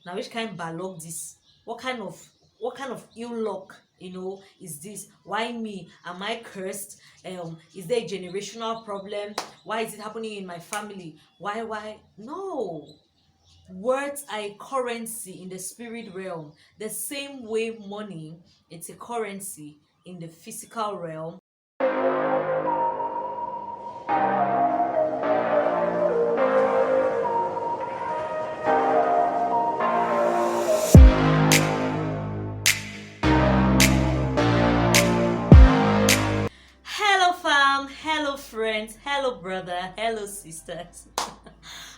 Now which kind balog this? What kind of ill luck, is this? Why me? Am I cursed? Is there a generational problem? Why is it happening in my family? Why? No. Words are a currency in the spirit realm. The same way money, it's a currency in the physical realm. Hello, fam. Hello, friends. Hello, brother. Hello, sisters.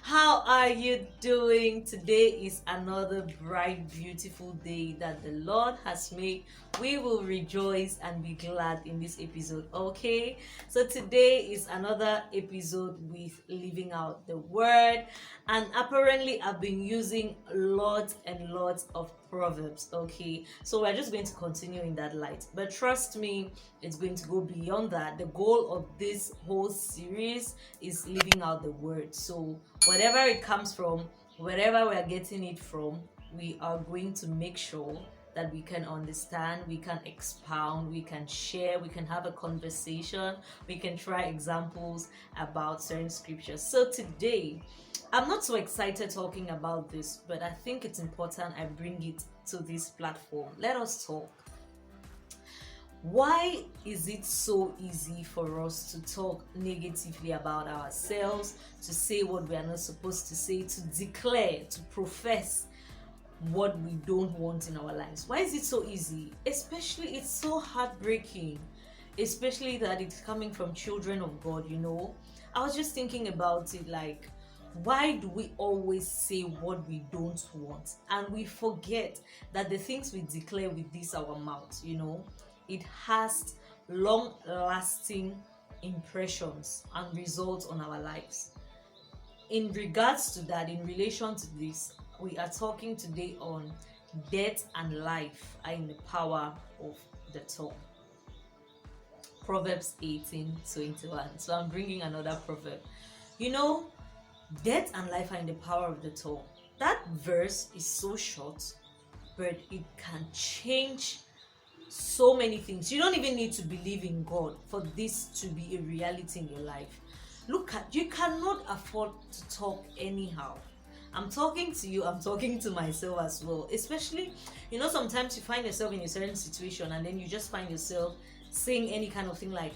How are you doing? Today is another bright, beautiful day that the Lord has made. We will rejoice and be glad in this episode, okay? So, today is another episode with living out the word, and apparently, I've been using lots and lots of proverbs, okay? So, we're just going to continue in that light, but trust me, it's going to go beyond that. The goal of this whole series is living out the word. So, whatever it comes from, wherever we're getting it from, we are going to make sure that we can understand, we can expound, we can share, we can have a conversation, we can try examples about certain scriptures. So today, I'm not so excited talking about this, but I think it's important I bring it to this platform. Let us talk. Why is it so easy for us to talk negatively about ourselves, to say what we are not supposed to say, to declare, to profess what we don't want in our lives? Why is it so easy? Especially, it's so heartbreaking, especially that it's coming from children of God. I was just thinking about it, like, why do we always say what we don't want? And we forget that the things we declare with this our mouth, it has long lasting impressions and results on our lives. In regards to that, in relation to this, we are talking today on death and life are in the power of the tongue. Proverbs 18:21. So I'm bringing another proverb. Death and life are in the power of the tongue. That verse is so short, but it can change so many things. You don't even need to believe in God for this to be a reality in your life. You cannot afford to talk anyhow. I'm talking to you, I'm talking to myself as well. Especially, sometimes you find yourself in a certain situation and then you just find yourself saying any kind of thing like,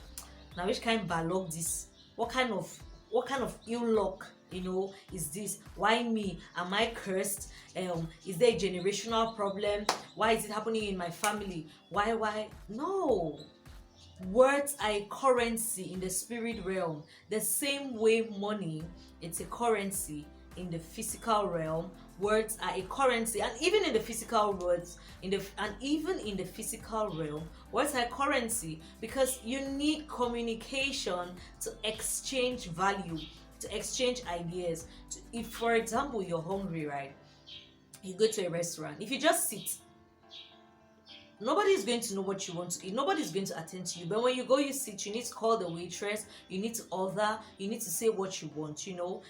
now which kind balog this? What kind of ill luck, is this? Why me? Am I cursed? Is there a generational problem? Why is it happening in my family? Why? No. Words are a currency in the spirit realm. The same way money, it's a currency in the physical realm. Words are a currency, and even in the physical physical realm, words are a currency because you need communication to exchange value, to exchange ideas. If, for example, you're hungry, right? You go to a restaurant. If you just sit, nobody is going to know what you want to eat. Nobody is going to attend to you. But when you go, you sit, you need to call the waitress, you need to order, you need to say what you want,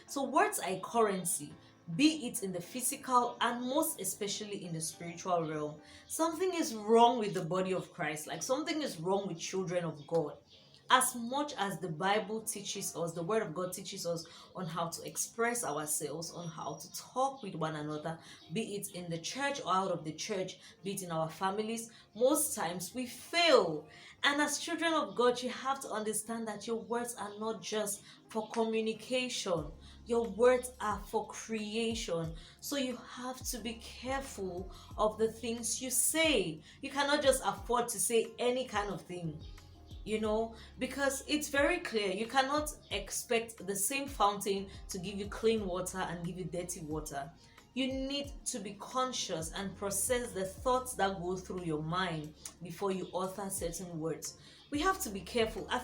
So words are a currency, be it in the physical and most especially in the spiritual realm. Something is wrong with the body of Christ, like something is wrong with children of God. As much as the Bible teaches us, the Word of God teaches us on how to express ourselves, on how to talk with one another, be it in the church or out of the church, be it in our families, most times we fail. And as children of God, you have to understand that your words are not just for communication. Your words are for creation. So you have to be careful of the things you say. You cannot just afford to say any kind of thing. Because it's very clear you cannot expect the same fountain to give you clean water and give you dirty water. You need to be conscious and process the thoughts that go through your mind before you utter certain words. We have to be careful. I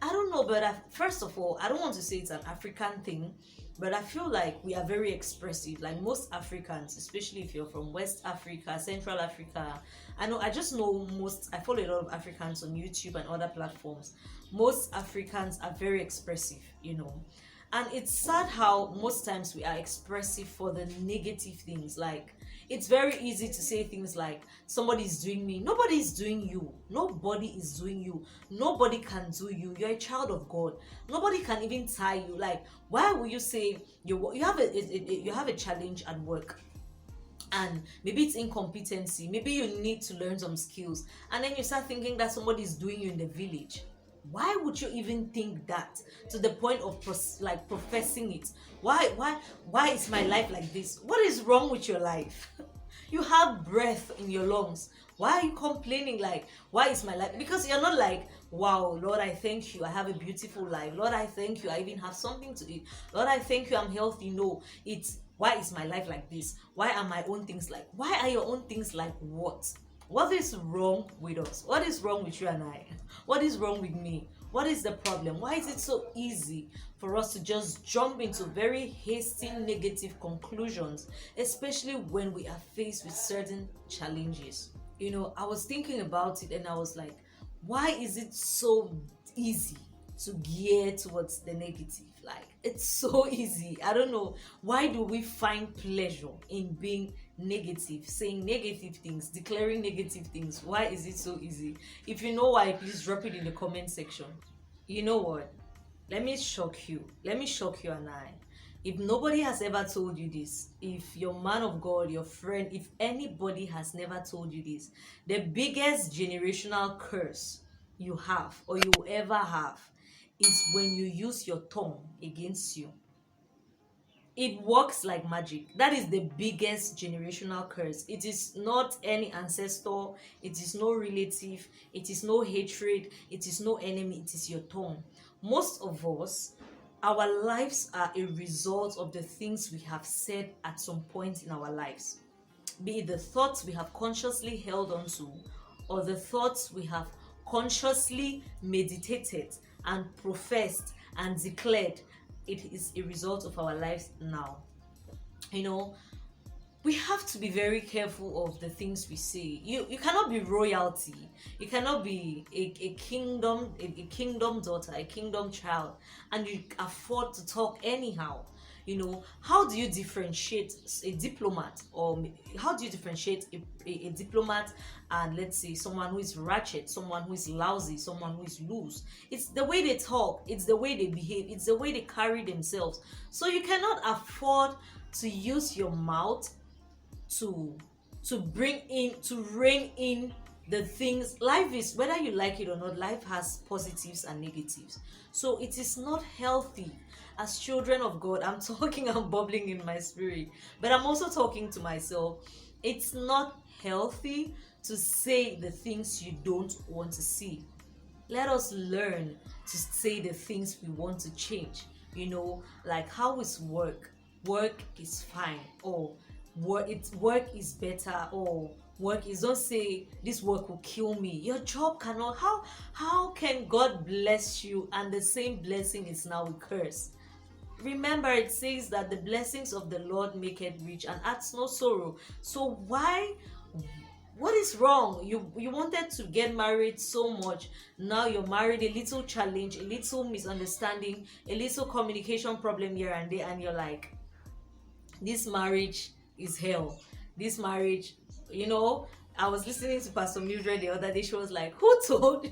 don't know, but first of all, I don't want to say it's an African thing, but I feel like we are very expressive. Like most Africans, especially if you're from West Africa, Central Africa. I follow a lot of Africans on YouTube and other platforms. Most Africans are very expressive, And it's sad how most times we are expressive for the negative things. Like, it's very easy to say things like, somebody is doing me. Nobody is doing you. Nobody is doing you. Nobody can do you. You're a child of God. Nobody can even tie you. Like, why will you say you have you have a challenge at work, and maybe it's incompetency, maybe you need to learn some skills, and then you start thinking that somebody is doing you in the village? Why would you even think that, to the point of like professing it? Why is my life like this? What is wrong with your life? You have breath in your lungs. Why are you complaining? Like, why is my life? Because you're not like, wow, Lord, I thank you, I have a beautiful life. Lord, I thank you, I even have something to eat. Lord, I thank you, I'm healthy. No, it's, why is my life like this? Why are my own things like? Why are your own things like what? What is wrong with us? What is wrong with you and I? What is wrong with me? What is the problem? Why is it so easy for us to just jump into very hasty negative conclusions, especially when we are faced with certain challenges? You know, I was thinking about it and I was like, why is it so easy to gear towards the negative? Like, it's so easy. I don't know, why do we find pleasure in being negative, saying negative things, declaring negative things? Why is it so easy? If you know why, please drop it in the comment section. You know what, let me shock you, and I, if nobody has ever told you this, if your man of God, your friend, if anybody has never told you this, the biggest generational curse you have, or you will ever have, is when you use your tongue against you. It works like magic. That is the biggest generational curse. It is not any ancestor, it is no relative, it is no hatred, it is no enemy, it is your tongue. Most of us, our lives are a result of the things we have said at some point in our lives, be it the thoughts we have consciously held on to, or the thoughts we have consciously meditated and professed and declared. It is a result of our lives now. You know, we have to be very careful of the things we say. You cannot be royalty. You cannot be a kingdom daughter, a kingdom child, and you afford to talk anyhow. You know, how do you differentiate a diplomat, or how do you differentiate a diplomat and, let's say, someone who is ratchet, someone who is lousy, someone who is loose? It's the way they talk, it's the way they behave, it's the way they carry themselves. So you cannot afford to use your mouth to rein in the things. Life is, whether you like it or not, life has positives and negatives. So it is not healthy. As children of God, I'm talking, I'm bubbling in my spirit, but I'm also talking to myself. It's not healthy to say the things you don't want to see. Let us learn to say the things we want to change. You know, like, how is work? Work is fine, or work is better, or work is, don't say this work will kill me. Your job cannot. How can God bless you and the same blessing is now a curse? Remember, it says that the blessings of the Lord make it rich and adds no sorrow. So what is wrong? You wanted to get married so much. Now you're married, a little challenge, a little misunderstanding, a little communication problem here and there, and you're like, this marriage is hell. This marriage, you know, I was listening to Pastor Mildred the other day. She was like, who told?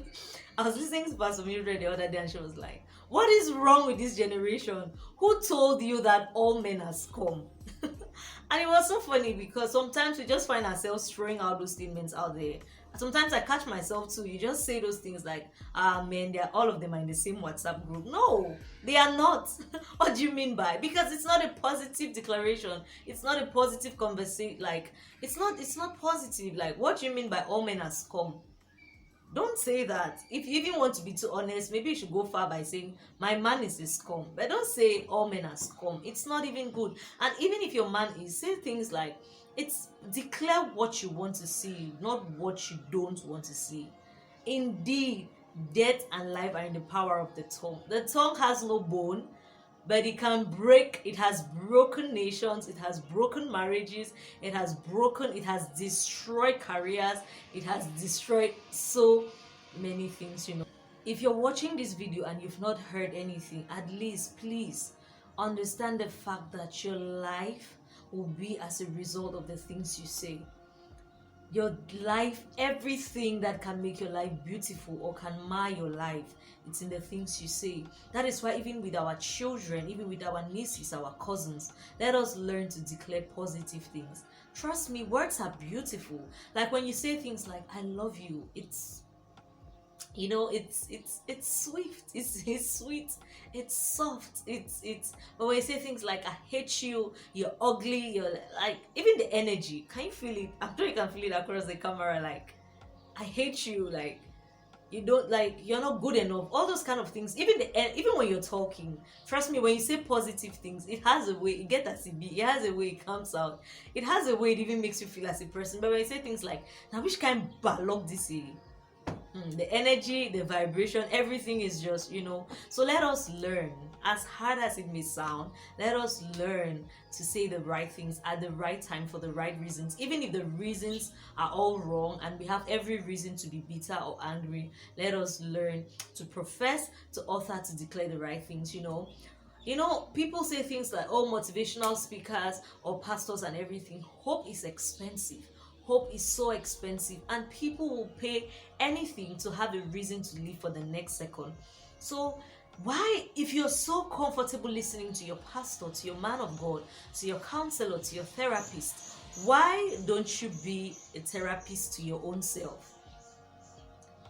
I was listening to Pastor Mildred the other day, and she was like, what is wrong with this generation? Who told you that all men are scum? And it was so funny, because sometimes we just find ourselves throwing out those statements out there. Sometimes I catch myself too. You just say those things like, men, all of them are in the same WhatsApp group. No, they are not. What do you mean by? Because it's not a positive declaration. It's not a positive conversation. Like, it's not positive. Like, what do you mean by all men are scum? Don't say that. If you even want to be too honest, maybe you should go far by saying, my man is a scum. But don't say all men are scum. It's not even good. And even if your man is, say things like, it's declare what you want to see, not what you don't want to see. Indeed, death and life are in the power of the tongue. The tongue has no bone, but it can break. It has broken nations, it has broken marriages, it has destroyed careers, it has destroyed so many things. You know, if you're watching this video and you've not heard anything, at least please understand the fact that your life will be as a result of the things you say. Your life, everything that can make your life beautiful or can mar your life, it's in the things you say. That is why even with our children, even with our nieces, our cousins, let us learn to declare positive things. Trust me, words are beautiful. Like when you say things like I love you, it's sweet, it's sweet, it's soft, it's but when you say things like I hate you, you're ugly, you're like, even the energy, can you feel it? I'm sure you can feel it across the camera. Like I hate you, like you don't, like you're not good enough, all those kind of things. Even when you're talking, trust me, when you say positive things, it has a way, it gets as it be, it has a way it comes out, it has a way it even makes you feel as a person. But when you say things like now which kind balog this is, the energy, the vibration, everything is just, So let us learn, as hard as it may sound, let us learn to say the right things at the right time for the right reasons. Even if the reasons are all wrong and we have every reason to be bitter or angry, let us learn to profess, to author, to declare the right things, people say things like, oh, motivational speakers or pastors and everything. Hope is expensive. Hope is so expensive, and people will pay anything to have a reason to live for the next second. So why, if you're so comfortable listening to your pastor, to your man of God, to your counselor, to your therapist, why don't you be a therapist to your own self?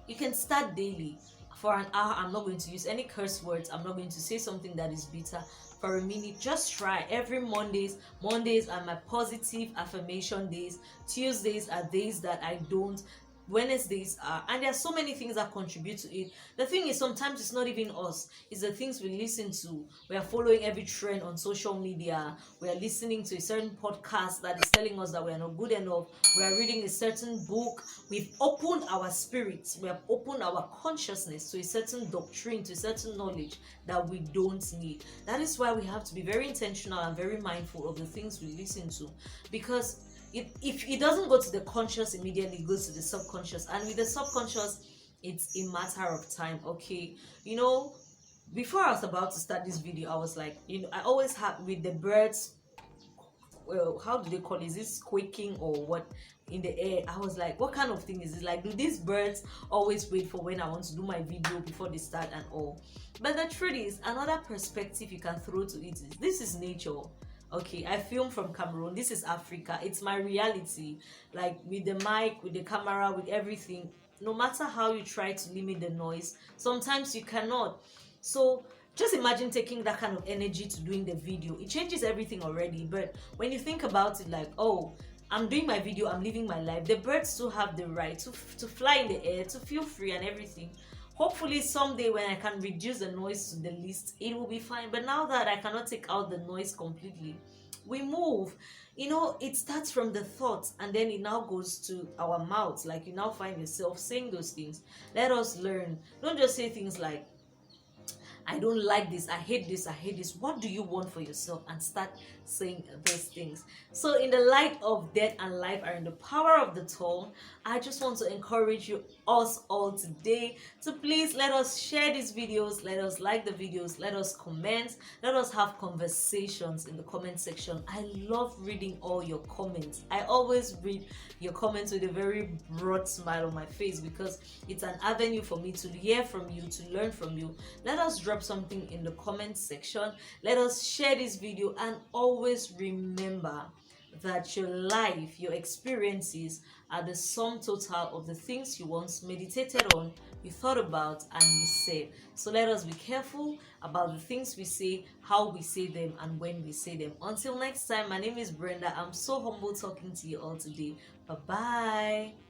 You can start daily for an hour. I'm not going to use any curse words. I'm not going to say something that is bitter. For a minute, just try. Every Mondays are my positive affirmation days. Tuesdays are days that I don't. Wednesdays are, and there are so many things that contribute to it. The thing is, sometimes it's not even us, it's the things we listen to. We are following every trend on social media, we are listening to a certain podcast that is telling us that we are not good enough, we are reading a certain book. We've opened our spirits, we have opened our consciousness to a certain doctrine, to a certain knowledge that we don't need. That is why we have to be very intentional and very mindful of the things we listen to, because if it doesn't go to the conscious immediately, it goes to the subconscious, and with the subconscious, it's a matter of time. Okay, before I was about to start this video, I was like, I always have with the birds, well, how do they call it? Is this quaking or what in the air? I was like, what kind of thing is this? Like, do these birds always wait for when I want to do my video before they start and all? But the truth is, another perspective you can throw to it is, this is nature. Okay, I film from Cameroon. This is Africa. It's my reality. Like, with the mic, with the camera, with everything. No matter how you try to limit the noise, sometimes you cannot. So just imagine taking that kind of energy to doing the video. It changes everything already. But when you think about it, like, oh, I'm doing my video, I'm living my life. The birds still have the right to fly in the air, to feel free and everything. Hopefully someday when I can reduce the noise to the least, it will be fine. But now that I cannot take out the noise completely, we move. It starts from the thoughts and then it now goes to our mouths. Like, you now find yourself saying those things. Let us learn. Don't just say things like, I don't like this, I hate this, I hate this. What do you want for yourself? And start saying those things. So in the light of death and life are in the power of the tongue, I just want to encourage us all today to please let us share these videos, let us like the videos, let us comment, let us have conversations in the comment section. I love reading all your comments. I always read your comments with a very broad smile on my face, because it's an avenue for me to hear from you, to learn from you. Let us drop something in the comment section. Let us share this video, and always remember that your life, your experiences are the sum total of the things you once meditated on, you thought about, and you said. So let us be careful about the things we say, how we say them, and when we say them. Until next time, my name is Brenda. I'm so humble talking to you all today. Bye-bye.